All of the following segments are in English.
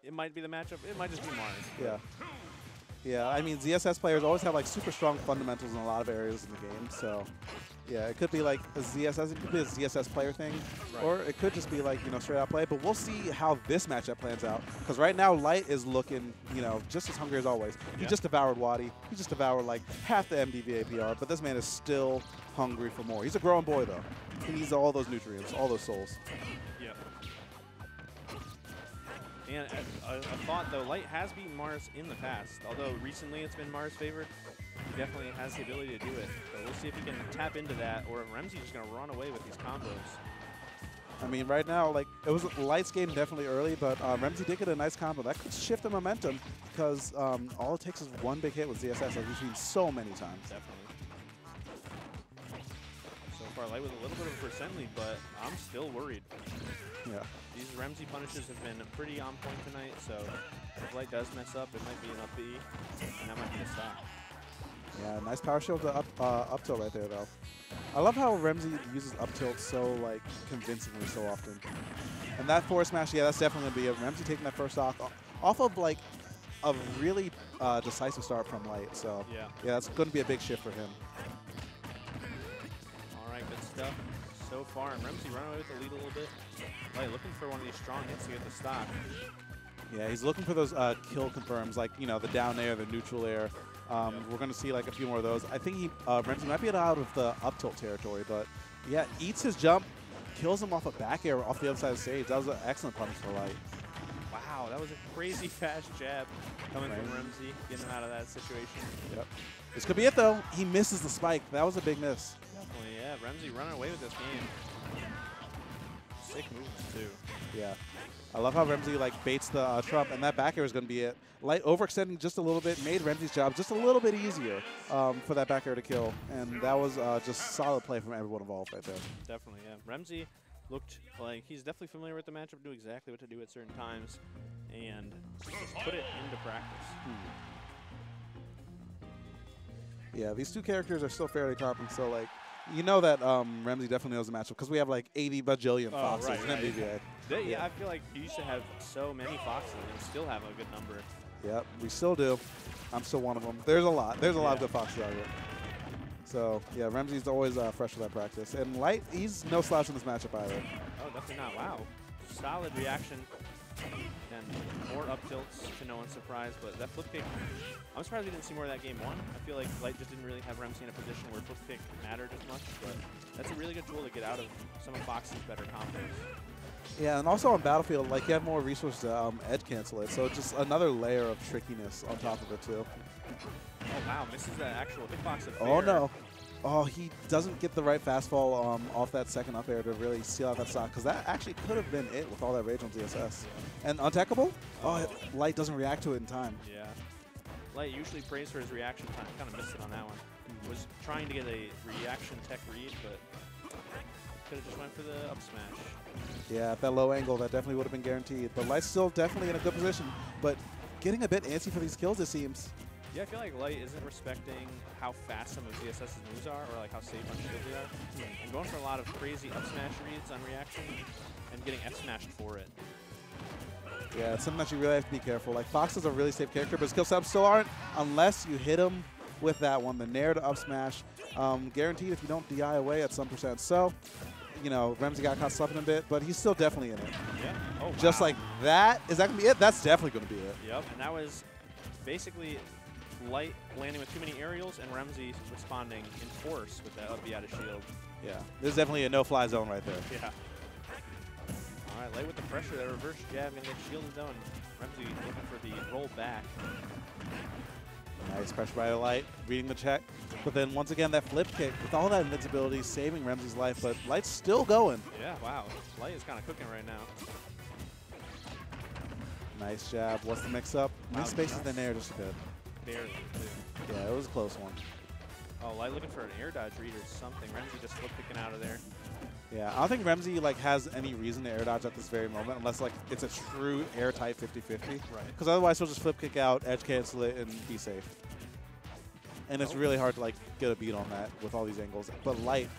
it might be the matchup. It might just be Mars. Yeah. Yeah, I mean, ZSS players always have like super strong fundamentals in a lot of areas in the game. So, yeah, it could be like a ZSS, it could be a ZSS player thing, Right. or it could just be like, you know, straight out play. But we'll see how this matchup plans out. Because right now, Light is looking, you know, just as hungry as always. He just devoured Wadi. He just devoured like half the MDV APR. But this man is still hungry for more. He's a growing boy though. He needs all those nutrients, all those souls. Yep. And a thought though, Light has beaten Mars in the past. Although recently it's been Mars favored, he definitely has the ability to do it. So we'll see if he can tap into that, or if Ramsey's just going to run away with these combos. I mean, right now, like, it was Light's game definitely early, but Ramsey did get a nice combo. That could shift the momentum because all it takes is one big hit with ZSS, like we've seen so many times. Definitely. So far, Light with a little bit of a percent lead, but I'm still worried. Yeah. These Ramsey punishes have been pretty on point tonight, so if Light does mess up, it might be an up B, and that might be a stop. Yeah, nice power shield to up tilt right there, though. I love how Ramsey uses up tilt so, like, convincingly so often. And that forward smash, yeah, that's definitely going to be it. Ramsey taking that first stock off of, like, a really decisive start from Light. So, yeah, that's going to be a big shift for him. All right, good stuff so far. And Ramsey running away with the lead a little bit. Light looking for one of these strong hits to get the stock. Yeah, he's looking for those kill confirms, like, you know, the down air, the neutral air. We're going to see like a few more of those. I think Remzi might be out of the up tilt territory, but yeah, eats his jump, kills him off a back air off the other side of the stage. That was an excellent punish for Light. Wow, that was a crazy fast jab coming from Remzi, getting him out of that situation. Yep. This could be it though. He misses the spike. That was a big miss. Definitely, yeah. Remzi running away with this game. Sick moves too. Yeah. I love how Remzi like baits the trump, and that back air is going to be it. Light overextending just a little bit made Remzi's job just a little bit easier for that back air to kill, and that was just solid play from everyone involved right there. Definitely, yeah. Remzi looked like he's definitely familiar with the matchup, knew exactly what to do at certain times, and just put it into practice. Yeah, these two characters are still fairly top, and so like, you know that Ramsey definitely knows the matchup because we have like 80 bajillion foxes in MVBA. Yeah, I feel like you used to have so many foxes and still have a good number. Yep, we still do. I'm still one of them. There's a lot. There's a lot of good foxes out here. So yeah, Ramsey's always fresh with that practice. And Light, he's no slouch in this matchup either. Oh, definitely not. Wow. Solid reaction. And more up tilts to no one's surprise, but that flip kick, I'm surprised we didn't see more of that game one. I feel like Light just didn't really have Ramsey in a position where flip kick mattered as much, but that's a really good tool to get out of some of Fox's better combos. Yeah, and also on Battlefield, like you have more resources to edge cancel it, so it's just another layer of trickiness on top of it too. Oh wow, misses that actual hitbox of Vero. Oh no. Oh, he doesn't get the right fastfall off that second up air to really seal out that stock, because that actually could have been it with all that rage on ZSS. And untechable? Oh, Light doesn't react to it in time. Yeah. Light usually praised for his reaction time. Kind of missed it on that one. Was trying to get a reaction tech read, but could have just went for the up smash. Yeah, at that low angle, that definitely would have been guaranteed. But Light's still definitely in a good position, but getting a bit antsy for these kills, it seems. Yeah, I feel like Light isn't respecting how fast some of ZSS's moves are, or like how safe on shield they are. And going for a lot of crazy up smash reads on reaction and getting F smashed for it. Yeah, it's something that you really have to be careful. Like, Fox is a really safe character, but his kill setups still aren't unless you hit him with that one, the Nair to up smash. Guaranteed if you don't DI away at some percent. So, you know, Remzi got caught slipping a bit, but he's still definitely in it. Yeah. Oh, wow. Just like that. Is that going to be it? That's definitely going to be it. Yep, and that was basically Light landing with too many aerials and Remzi responding in force with that up B out of shield. Yeah, this is definitely a no-fly zone right there. Yeah. All right, Light with the pressure, that reverse jab gonna get shielded down. Remzi looking for the roll back. Nice pressure by the Light, reading the check. But then once again, that flip kick with all that invincibility, saving Remzi's life, but Light's still going. Yeah, wow. Light is kind of cooking right now. Nice jab. What's the mix-up? Missed spaces in air just a bit. Barely. Yeah, it was a close one. Oh, Light looking for an air dodge read or something. Remzi just flip kicking out of there. Yeah, I don't think Remzi like has any reason to air dodge at this very moment unless like it's a true airtight 50-50. Right. Because otherwise he'll just flip kick out, edge cancel it, and be safe. And it's really hard to like get a beat on that with all these angles. But Light,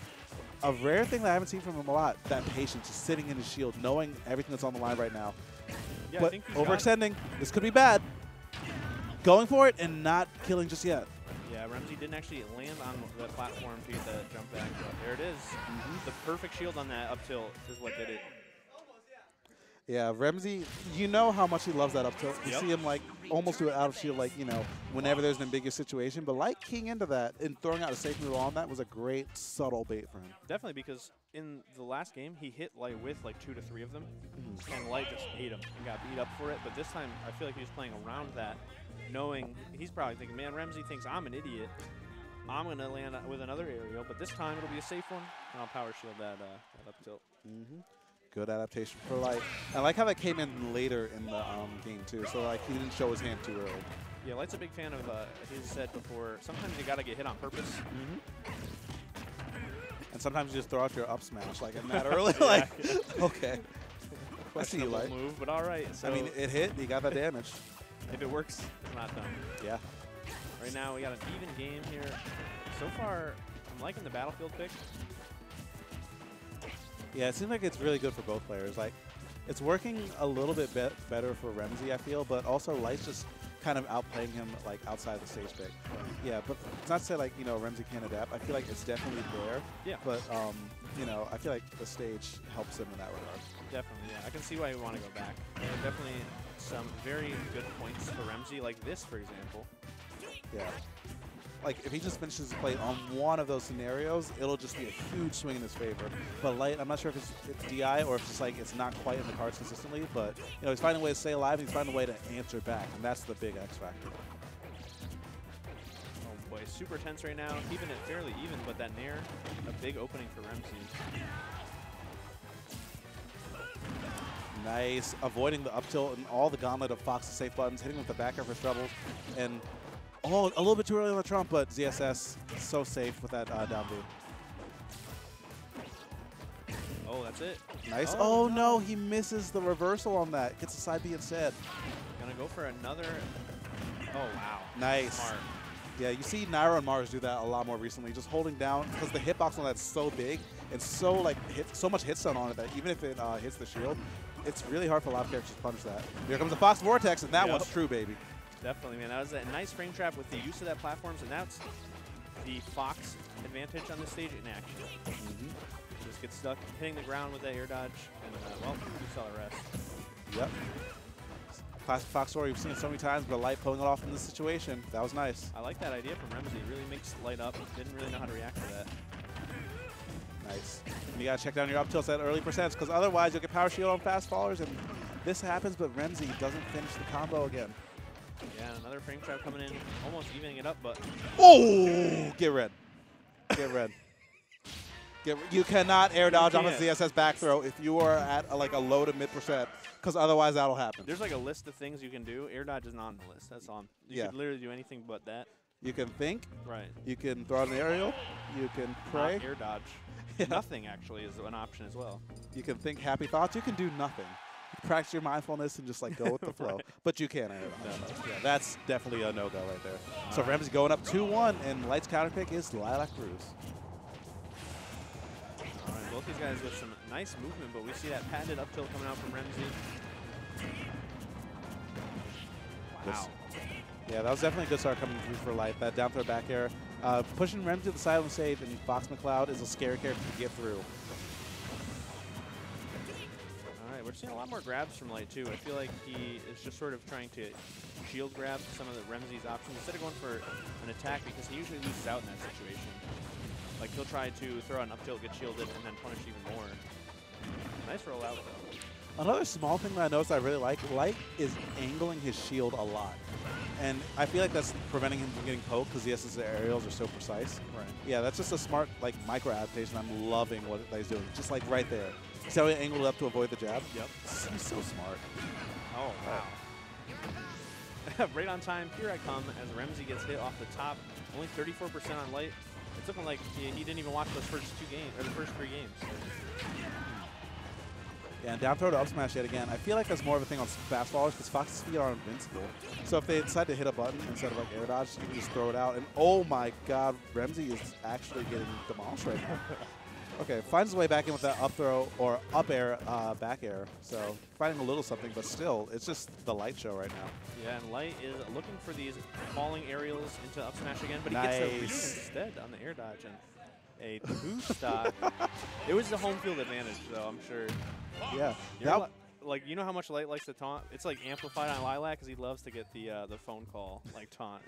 a rare thing that I haven't seen from him a lot, that patience, just sitting in his shield, knowing everything that's on the line right now. Yeah, I but think he's overextending. This could be bad. Going for it and not killing just yet. Yeah, Ramsey didn't actually land on the platform to get that jump back, but there it is. The perfect shield on that up tilt is what did it. Yeah, Remzi, you know how much he loves that up tilt. You see him like almost do it out of shield, like, you know, whenever there's an ambiguous situation. But like keying into that and throwing out a safe move on that was a great subtle bait for him. Definitely, because in the last game, he hit Light with like 2 to 3 of them, and Light just ate him and got beat up for it. But this time, I feel like he was playing around that, knowing he's probably thinking, man, Ramsey thinks I'm an idiot. I'm going to land with another aerial, but this time it'll be a safe one, and I'll power shield that, that up tilt. Good adaptation for Light. I like how that came in later in the game, too. So, like, he didn't show his hand too early. Yeah, Light's a big fan of, he said before, sometimes you got to get hit on purpose. And sometimes you just throw out your up smash, like, in that early. Like, okay. I see you, Light. Move, but all right. So I mean, it hit. You got that damage. If it works, it's not done. Yeah. Right now, we got an even game here. So far, I'm liking the Battlefield pick. Yeah, it seems like it's really good for both players. Like, it's working a little bit better for Remzi, I feel, but also Light's just kind of outplaying him, like, outside the stage pick. Yeah, but it's not to say, like, you know, Remzi can't adapt. I feel like it's definitely there. Yeah. But, you know, I feel like the stage helps him in that regard. Definitely, yeah. I can see why you want to go back. There are definitely some very good points for Remzi, like this, for example. Yeah. Like, if he just finishes the play on one of those scenarios, it'll just be a huge swing in his favor. But Light, I'm not sure if it's DI or if it's just like it's not quite in the cards consistently, but, you know, he's finding a way to stay alive and he's finding a way to answer back, and that's the big X factor. Oh boy, super tense right now, keeping it fairly even, but that Nair, a big opening for Ramsey. Nice, avoiding the up tilt and all the gauntlet of Fox's safe buttons, hitting with the back air for trouble, and oh, a little bit too early on the trump, but ZSS so safe with that down B. Oh, that's it. Nice. Oh no, he misses the reversal on that. Gets the side B instead. Gonna go for another. Oh wow. Nice. Smart. Yeah, you see Nairo and Mars do that a lot more recently, just holding down because the hitbox on that's so big and so like so much hit stun on it that even if it hits the shield, it's really hard for a lot of characters to punish that. Here comes the Fox Vortex, and that one's true, baby. Definitely, man. That was a nice frame trap with the use of that platforms, and that's the Fox advantage on this stage in action. Just get stuck hitting the ground with that air dodge, and well, you saw the rest. Yep. Classic Fox story, we've seen it so many times, but Light pulling it off in this situation, that was nice. I like that idea from Remzi. It really makes Light up. Didn't really know how to react to that. Nice. And you gotta check down your up tilts at early percents, because otherwise you'll get power shield on fast fallers, and this happens, but Remzi doesn't finish the combo again. Yeah, another frame trap coming in, almost evening it up, but oh, get red. Get red. You cannot air dodge off a ZSS back throw if you are at like a low to mid percent, because otherwise that'll happen. There's like a list of things you can do. Air dodge is not on the list. That's on. You could literally do anything but that. You can think. Right. You can throw out an aerial. You can pray. Not air dodge. Yeah. Nothing actually is an option as well. You can think happy thoughts. You can do nothing. Practice your mindfulness and just like go with the flow. Right. But you can't air dodge. Yeah, that's definitely a no-go right there. So Remzi going up 2-1, and Light's counter pick is Lilac Cruz. All right, both these guys with some nice movement, but we see that patented up tilt coming out from Remzi. Wow. Yeah, that was definitely a good start coming through for Light. That down throw back air. Pushing Remzi to the side of the stage and Fox McCloud is a scary character to get through. All right, we're seeing a lot more grabs from Light too. I feel like he is just sort of trying to shield grab some of the Remzi's options instead of going for an attack, because he usually loses out in that situation. Like he'll try to throw an up tilt, get shielded, and then punish even more. Nice roll out though. Another small thing that I noticed I really like, Light is angling his shield a lot. And I feel like that's preventing him from getting poked because his aerials are so precise. Right. Yeah, that's just a smart like micro adaptation. I'm loving what he's doing. Just like right there. See how he angled up to avoid the jab? Yep. He's so smart. Oh, wow. Right on time, here I come as Remzi gets hit off the top. Only 34% on Light. It's looking like he didn't even watch those first 2 games, or the first 3 games. Yeah, and down throw to up smash yet again. I feel like that's more of a thing on fast fallers because Fox's feet are invincible. So if they decide to hit a button instead of like air dodge, you can just throw it out. And oh my god, Remzi is actually getting demolished right now. Okay, finds his way back in with that up throw or up air, back air. So finding a little something, but still, it's just the Light show right now. Yeah, and Light is looking for these falling aerials into up smash again, but he gets a read instead on the air dodge and a two stock. It was the home field advantage, though, I'm sure. Yeah. Like, you know how much Light likes to taunt? It's like amplified on Lilac because he loves to get the phone call, like taunt.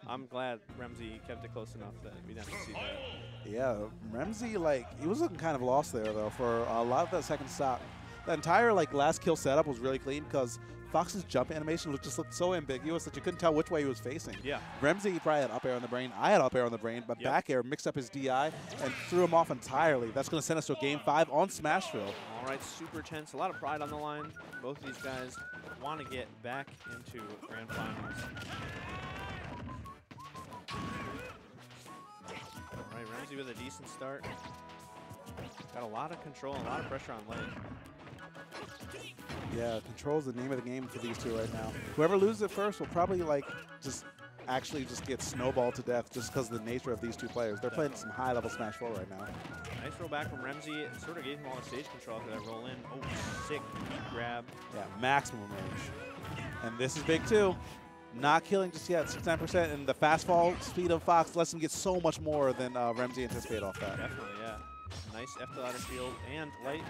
I'm glad Remzi kept it close enough that we didn't have to see that. Yeah, Remzi, like, he was looking kind of lost there, though, for a lot of that second stock. The entire, like, last kill setup was really clean because Fox's jump animation just looked so ambiguous that you couldn't tell which way he was facing. Yeah. Remzi probably had up air on the brain. I had up air on the brain, but back air mixed up his DI and threw him off entirely. That's going to send us to a Game 5 on Smashville. All right, super tense. A lot of pride on the line. Both of these guys want to get back into Grand Finals. All right, Ramsey with a decent start. Got a lot of control and a lot of pressure on Light. Yeah, control's the name of the game for these two right now. Whoever loses it first will probably like just get snowballed to death just because of the nature of these two players. They're playing some high-level Smash 4 right now. Nice roll back from Remzi. It sort of gave him all the stage control after that roll in. Oh, sick peak grab. Yeah, maximum range. And this is big too. Not killing just yet, 69%, and the fast fall speed of Fox lets him get so much more than Remzi anticipated off that. Definitely, yeah. Nice F to ladder shield, and Light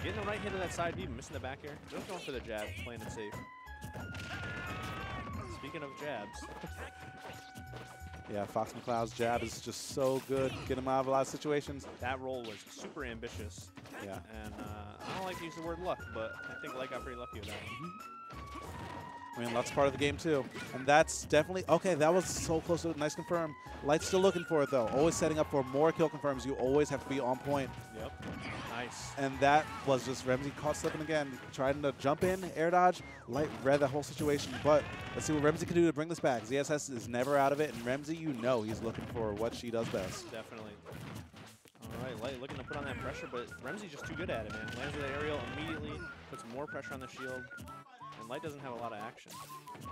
getting the right hit of that side B, missing the back air. Just going for the jab, playing it safe. Speaking of jabs. Yeah, Fox McCloud's jab is just so good, get him out of a lot of situations. That roll was super ambitious. Yeah. And I don't like to use the word luck, but I think Light got pretty lucky with that one. I mean, luck's part of the game too. And that's definitely, okay, that was so close to a nice confirm. Light's still looking for it though. Always setting up for more kill confirms. You always have to be on point. Yep, nice. And that was just Remzi caught slipping again. Trying to jump in, air dodge. Light read the whole situation, but let's see what Remzi can do to bring this back. ZSS is never out of it, and Remzi, you know he's looking for what she does best. Definitely. All right, Light looking to put on that pressure, but Remzi's just too good at it, man. Lands with that aerial, immediately puts more pressure on the shield. And Light doesn't have a lot of action. All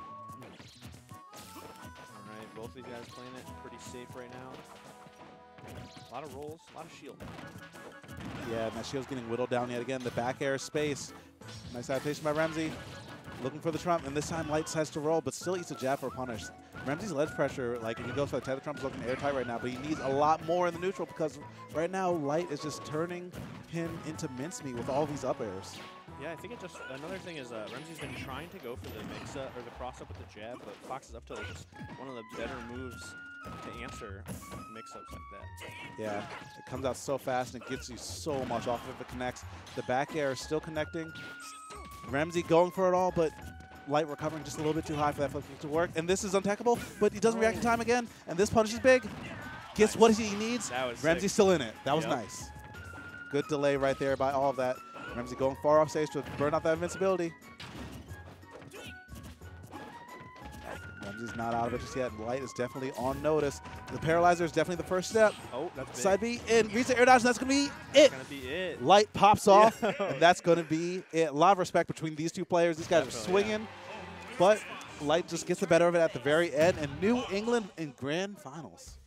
right, both of these guys playing it pretty safe right now. A lot of rolls, a lot of shield. Yeah, and that shield's getting whittled down yet again. The back air space. Nice adaptation by Remzi. Looking for the trump, and this time Light decides to roll, but still eats a jab for a punish. Remzi's ledge pressure, like if he goes for the tether trump's looking airtight right now, but he needs a lot more in the neutral because right now Light is just turning him into mincemeat with all these up airs. Yeah, I think it just, another thing is Remzi's been trying to go for the mix-up or the cross-up with the jab, but Fox's up tilt is just one of the better moves to answer mix-ups like that. Yeah, it comes out so fast and it gets you so much off if it connects. The back air is still connecting. Remzi going for it all, but Light recovering just a little bit too high for that flip kick to work. And this is untechable, but he doesn't react in time again, and this punish is big. Gets what he needs. Remzi's still in it. That was nice. Good delay right there by all of that. Ramsey going far off stage to burn out that invincibility. Ramsey's not out of it just yet. Light is definitely on notice. The paralyzer is definitely the first step. Oh, that's big. Side B in, reads the air dodge, and that's going to be it. That's going to be it. Light pops off, and that's going to be it. A lot of respect between these two players. These guys are swinging, but Light just gets the better of it at the very end, and New England in Grand Finals.